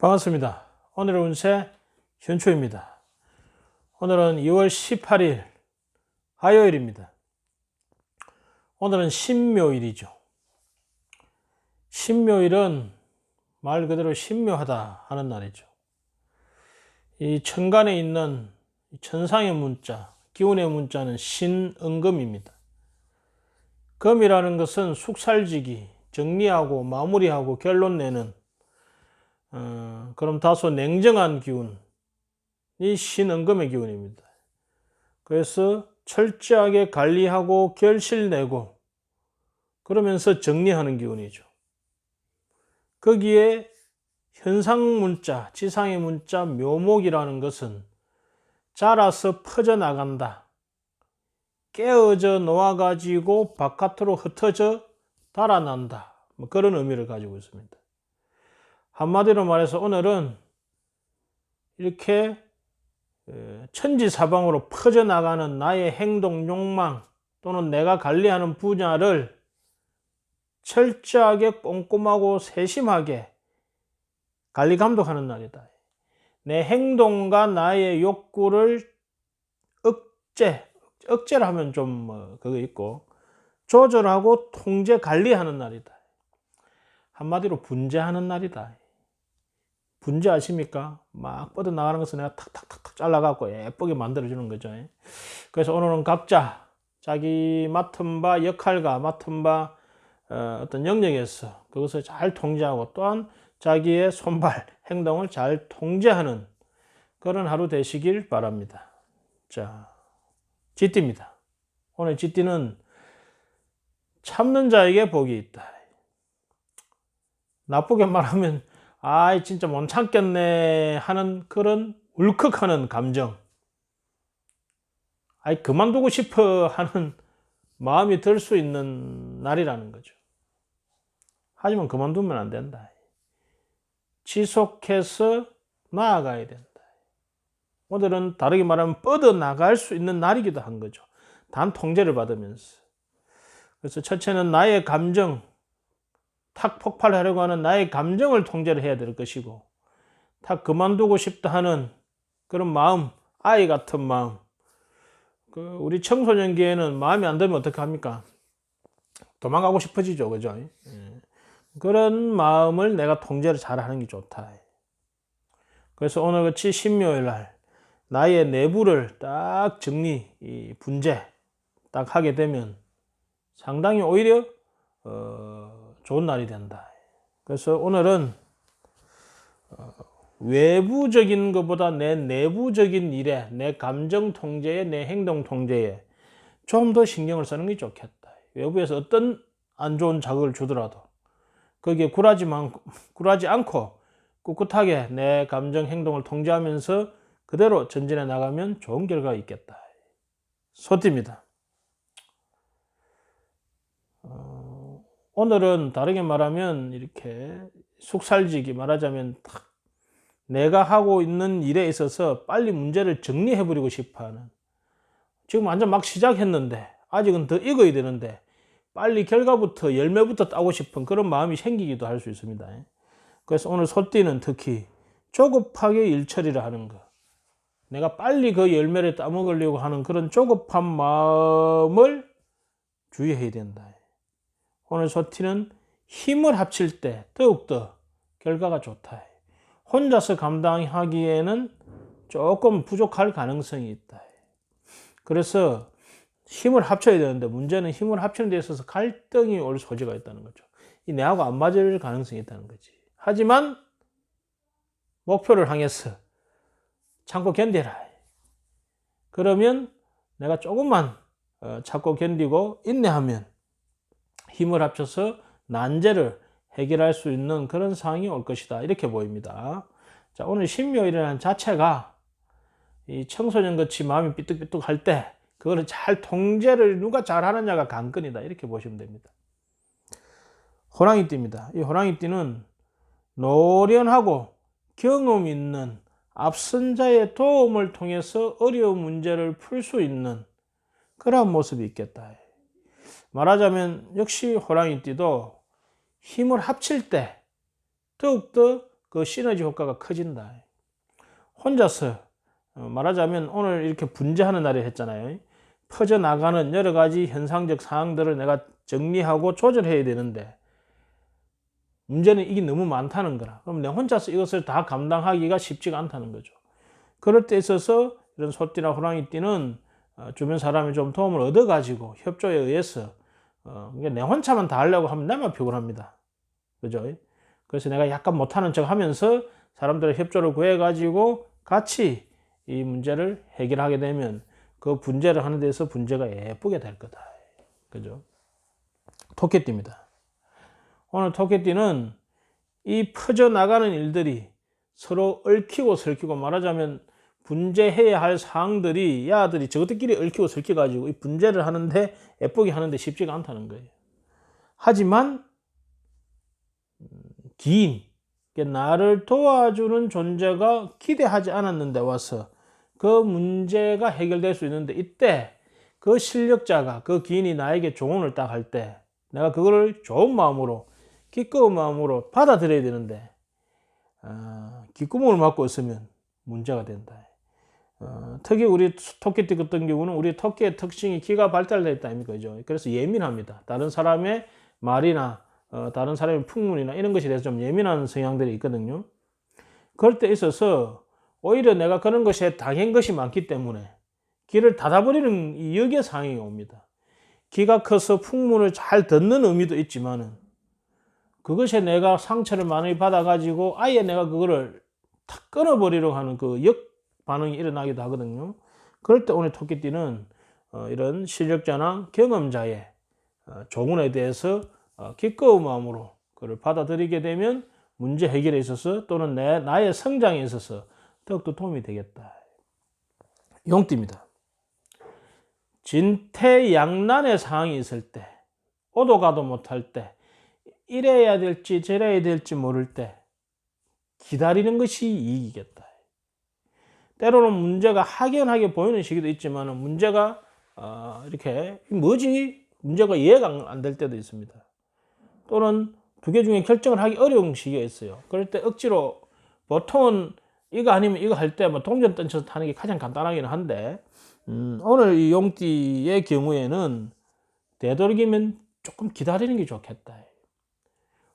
반갑습니다. 오늘의 운세 현초입니다. 오늘은 2월 18일 화요일입니다. 오늘은 신묘일이죠. 신묘일은 말 그대로 신묘하다 하는 날이죠. 이 천간에 있는 천상의 문자, 기운의 문자는 신은금입니다. 금이라는 것은 숙살지기, 정리하고 마무리하고 결론 내는 그럼 다소 냉정한 기운이 신은금의 기운입니다. 그래서 철저하게 관리하고 결실내고 그러면서 정리하는 기운이죠. 거기에 현상문자, 지상의 문자 묘목이라는 것은 자라서 퍼져나간다. 깨어져 놓아가지고 바깥으로 흩어져 달아난다. 그런 의미를 가지고 있습니다. 한마디로 말해서 오늘은 이렇게 천지사방으로 퍼져나가는 나의 행동, 욕망 또는 내가 관리하는 분야를 철저하게 꼼꼼하고 세심하게 관리 감독하는 날이다. 내 행동과 나의 욕구를 억제를 하면 좀 그거 있고 조절하고 통제 관리하는 날이다. 한마디로 분재하는 날이다. 분재 아십니까? 막 뻗어나가는 것을 내가 탁탁탁탁 잘라갖고 예쁘게 만들어주는 거죠. 그래서 오늘은 각자 자기 맡은 바 역할과 맡은 바 어떤 영역에서 그것을 잘 통제하고 또한 자기의 손발, 행동을 잘 통제하는 그런 하루 되시길 바랍니다. 자, 쥐띠입니다. 오늘 쥐띠는 참는 자에게 복이 있다. 나쁘게 말하면 아이 진짜 못 참겠네 하는 그런 울컥하는 감정, 아이 그만두고 싶어 하는 마음이 들 수 있는 날이라는 거죠. 하지만 그만두면 안 된다. 지속해서 나아가야 된다. 오늘은 다르게 말하면 뻗어나갈 수 있는 날이기도 한 거죠. 단 통제를 받으면서. 그래서 첫째는 나의 감정, 탁 폭발하려고 하는 나의 감정을 통제를 해야 될 것이고, 탁 그만두고 싶다 하는 그런 마음, 아이 같은 마음. 우리 청소년기에는 마음이 안 들면 어떻게 합니까? 도망가고 싶어지죠, 그죠? 그런 마음을 내가 통제를 잘 하는 게 좋다. 그래서 오늘같이 신묘일 날 나의 내부를 딱 정리, 분재 딱 하게 되면 상당히 오히려 좋은 날이 된다. 그래서 오늘은 외부적인 것보다 내 내부적인 일에, 내 감정 통제에, 내 행동 통제에 좀 더 신경을 쓰는 게 좋겠다. 외부에서 어떤 안 좋은 자극을 주더라도 거기에 굴하지 않고 꿋꿋하게 내 감정 행동을 통제하면서 그대로 전진해 나가면 좋은 결과가 있겠다. 소띠입니다. 오늘은 다르게 말하면 이렇게 숙살지기, 말하자면 내가 하고 있는 일에 있어서 빨리 문제를 정리해 버리고 싶어하는, 지금 완전 막 시작했는데 아직은 더 익어야 되는데 빨리 결과부터 열매부터 따고 싶은 그런 마음이 생기기도 할 수 있습니다. 그래서 오늘 소띠는 특히 조급하게 일 처리를 하는 거, 내가 빨리 그 열매를 따먹으려고 하는 그런 조급한 마음을 주의해야 된다. 오늘 소띠는 힘을 합칠 때 더욱더 결과가 좋다. 혼자서 감당하기에는 조금 부족할 가능성이 있다. 그래서 힘을 합쳐야 되는데 문제는 힘을 합치는 데 있어서 갈등이 올 소지가 있다는 거죠. 이 내하고 안 맞을 가능성이 있다는 거지. 하지만 목표를 향해서 참고 견뎌라. 그러면 내가 조금만 참고 견디고 인내하면 힘을 합쳐서 난제를 해결할 수 있는 그런 상황이 올 것이다. 이렇게 보입니다. 자, 오늘 신묘일이라는 자체가 이 청소년같이 마음이 삐뚤삐뚤 할 때 그거를 잘 통제를 누가 잘 하느냐가 관건이다. 이렇게 보시면 됩니다. 호랑이띠입니다. 이 호랑이띠는 노련하고 경험 있는 앞선 자의 도움을 통해서 어려운 문제를 풀 수 있는 그런 모습이 있겠다. 말하자면 역시 호랑이띠도 힘을 합칠 때 더욱더 그 시너지 효과가 커진다. 혼자서 말하자면 오늘 이렇게 분재하는 날을 했잖아요. 퍼져나가는 여러 가지 현상적 사항들을 내가 정리하고 조절해야 되는데 문제는 이게 너무 많다는 거라. 그럼 내가 혼자서 이것을 다 감당하기가 쉽지가 않다는 거죠. 그럴 때 있어서 이런 소띠나 호랑이띠는 주변 사람이 좀 도움을 얻어가지고 협조에 의해서 내 혼자만 다 하려고 하면 나만 피곤합니다. 그죠? 그래서 내가 약간 못하는 척 하면서 사람들의 협조를 구해가지고 같이 이 문제를 해결하게 되면 그 분재를 하는 데서 분재가 예쁘게 될 거다. 그죠? 토끼띠입니다. 오늘 토끼띠는 이 퍼져나가는 일들이 서로 얽히고 설키고 말하자면 분재해야 할 사항들이 야들이 저것들끼리 얽히고 설켜가지고 이 분재를 하는데 예쁘게 하는데 쉽지가 않다는 거예요. 하지만 긴 나를 도와주는 존재가 기대하지 않았는데 와서 그 문제가 해결될 수 있는데 이때 그 실력자가 그 기인이 나에게 조언을 딱 할 때 내가 그거를 좋은 마음으로 기꺼운 마음으로 받아들여야 되는데 귓구멍을 막고 있으면 문제가 된다. 특히 우리 토끼띠 같은 경우는 우리 토끼의 특징이 귀가 발달되어 있다 아닙니까? 그죠? 그래서 예민합니다. 다른 사람의 말이나 다른 사람의 풍문이나 이런 것에 대해서 좀 예민한 성향들이 있거든요. 그럴 때 있어서 오히려 내가 그런 것에 당한 것이 많기 때문에 귀를 닫아버리는 이 역의 상황이 옵니다. 귀가 커서 풍문을 잘 듣는 의미도 있지만은 그것에 내가 상처를 많이 받아가지고 아예 내가 그거를 탁 끊어버리려고 하는 그 역 반응이 일어나기도 하거든요. 그럴 때 오늘 토끼띠는 이런 실력자나 경험자의 조언에 대해서 기꺼운 마음으로 그걸 받아들이게 되면 문제 해결에 있어서 또는 나의 성장에 있어서 더욱더 도움이 되겠다. 용띠입니다. 진퇴양난의 상황이 있을 때, 오도 가도 못할 때, 이래야 될지 저래야 될지 모를 때 기다리는 것이 이익이겠다. 때로는 문제가 확연하게 보이는 시기도 있지만 문제가 이렇게 뭐지? 문제가 이해가 안 될 때도 있습니다. 또는 두 개 중에 결정을 하기 어려운 시기가 있어요. 그럴 때 억지로 보통은 이거 아니면 이거 할 때 뭐 동전 던져서 타는 게 가장 간단하기는 한데 오늘 이 용띠의 경우에는 되도록이면 조금 기다리는 게 좋겠다.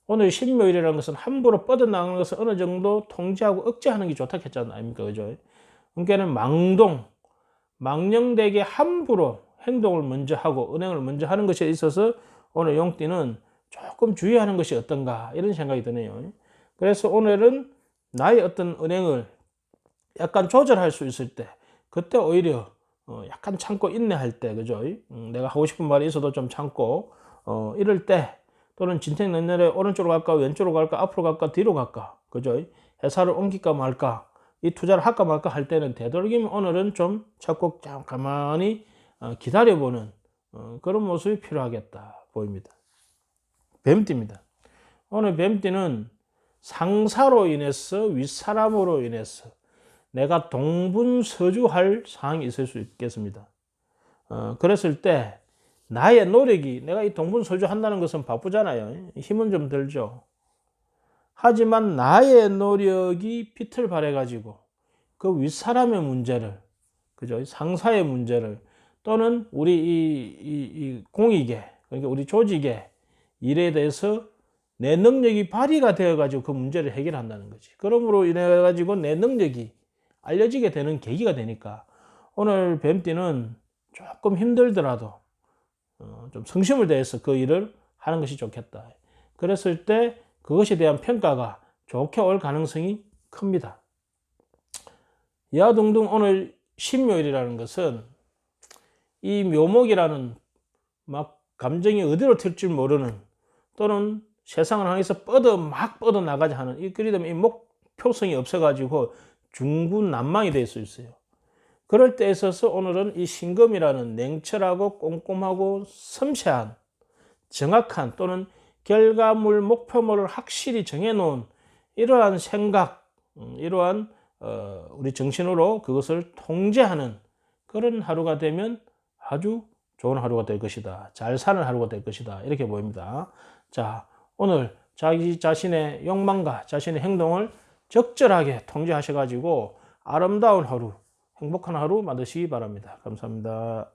오늘 신묘일이라는 것은 함부로 뻗어나가는 것을 어느 정도 통제하고 억제하는 게 좋다 했잖아요. 아닙니까? 그죠? 그러니까는 망령되게 함부로 행동을 먼저 하고 은행을 먼저 하는 것에 있어서 오늘 용띠는 조금 주의하는 것이 어떤가 이런 생각이 드네요. 그래서 오늘은 나의 어떤 은행을 약간 조절할 수 있을 때 그때 오히려 약간 참고 인내할 때 그죠? 내가 하고 싶은 말이 있어도 좀 참고 이럴 때 또는 진택연결에 오른쪽으로 갈까 왼쪽으로 갈까 앞으로 갈까 뒤로 갈까 그죠? 회사를 옮길까 말까 이 투자를 할까 말까 할 때는 되도록이면 오늘은 좀 찾고 가만히 기다려보는 그런 모습이 필요하겠다 보입니다. 뱀띠입니다. 오늘 뱀띠는 상사로 인해서 윗사람으로 인해서 내가 동분서주할 상황이 있을 수 있겠습니다. 그랬을 때 나의 노력이 내가 이 동분서주 한다는 것은 바쁘잖아요. 힘은 좀 들죠. 하지만 나의 노력이 빛을 발해가지고 그 윗사람의 문제를, 그죠? 상사의 문제를 또는 우리 이 공익에, 그러니까 우리 조직의 일에 대해서 내 능력이 발휘가 되어가지고 그 문제를 해결한다는 거지. 그러므로 인해가지고 내 능력이 알려지게 되는 계기가 되니까 오늘 뱀띠는 조금 힘들더라도 좀 성심을 다해서 그 일을 하는 것이 좋겠다. 그랬을 때 그것에 대한 평가가 좋게 올 가능성이 큽니다. 이와 등등 오늘 신묘일이라는 것은 이 묘목이라는 막 감정이 어디로 튈지 모르는 또는 세상을 향해서 막 뻗어 나가자 하는 그리 되면 이 목표성이 없어가지고 중구난방이 될 수 있어요. 그럴 때 있어서 오늘은 이 신금이라는 냉철하고 꼼꼼하고 섬세한 정확한 또는 결과물 목표물을 확실히 정해놓은 이러한 생각, 이러한 우리 정신으로 그것을 통제하는 그런 하루가 되면 아주 좋은 하루가 될 것이다. 잘 사는 하루가 될 것이다. 이렇게 보입니다. 자, 오늘 자기 자신의 욕망과 자신의 행동을 적절하게 통제하셔가지고 아름다운 하루, 행복한 하루 만드시기 바랍니다. 감사합니다.